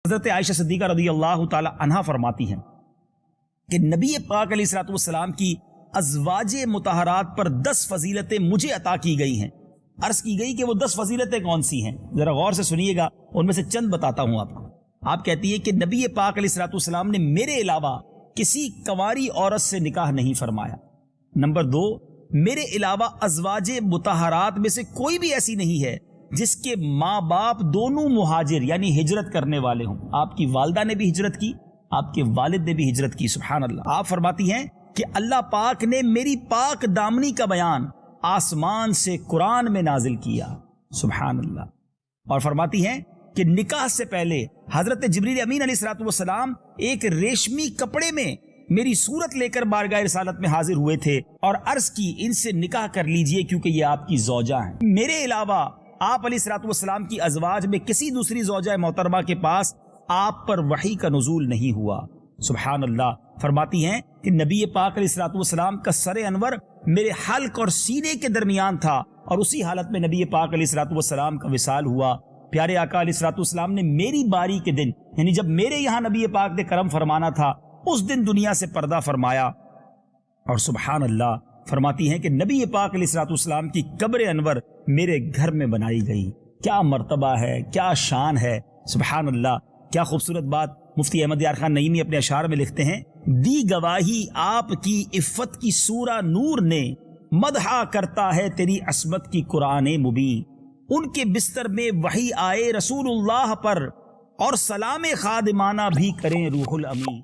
حضرت عائشہ صدیقہ رضی اللہ تعالی عنہا فرماتی ہیں کہ نبی پاک علیہ الصلوۃ والسلام کی ازواج مطہرات پر 10 فضیلتیں مجھے عطا کی گئی ہیں۔ عرض کی گئی کہ وہ 10 فضیلتیں کون سی ہیں؟ ذرا غور سے سنیے گا، ان میں سے چند بتاتا ہوں آپ کو۔ آپ کہتی ہیں کہ نبی پاک علیہ الصلوۃ والسلام نے میرے علاوہ کسی کنواری عورت سے نکاح نہیں فرمایا۔ نمبر 2، میرے علاوہ ازواج مطہرات میں سے کوئی بھی ایسی نہیں ہے جس کے ماں باپ دونوں مہاجر یعنی ہجرت کرنے والے ہوں۔ آپ کی والدہ نے بھی ہجرت کی، آپ کے والد نے بھی ہجرت کی، سبحان اللہ۔ آپ فرماتی ہیں کہ اللہ پاک نے میری پاک دامنی کا بیان آسمان سے قرآن میں نازل کیا، سبحان اللہ۔ اور فرماتی ہیں کہ نکاح سے پہلے حضرت جبریل امین علیہ الصلوۃ والسلام ایک ریشمی کپڑے میں میری صورت لے کر بارگاہ رسالت میں حاضر ہوئے تھے اور عرض کی ان سے نکاح کر لیجئے کیونکہ یہ آپ کی زوجہ ہیں۔ میرے علاوہ آپ علیہ الصلوۃ والسلام کی ازواج میں کسی دوسری زوجہ محترمہ کے پاس آپ پر وحی کا نزول نہیں ہوا، سبحان اللہ۔ فرماتی ہیں کہ نبی پاک علیہ الصلوۃ والسلام کا سر انور میرے حلق اور سینے کے درمیان تھا اور اسی حالت میں نبی پاک علیہ الصلوۃ والسلام کا وصال ہوا۔ پیارے آقا علیہ الصلوۃ والسلام نے میری باری کے دن یعنی جب میرے یہاں نبی پاک نے کرم فرمانا تھا اس دن دنیا سے پردہ فرمایا، اور سبحان اللہ فرماتی ہیں کہ نبی پاک علیہ الصلوۃ والسلام کی قبر انور میرے گھر میں بنائی گئی۔ کیا مرتبہ ہے، کیا شان ہے، سبحان اللہ۔ کیا خوبصورت بات مفتی احمد یار خان نعیمی اپنے اشعار میں لکھتے ہیں، دی گواہی آپ کی عفت کی سورہ نور نے، مدحا کرتا ہے تیری عصمت کی قرآن مبین۔ ان کے بستر میں وحی آئے رسول اللہ پر اور سلام خادمانہ بھی کریں روح الامین۔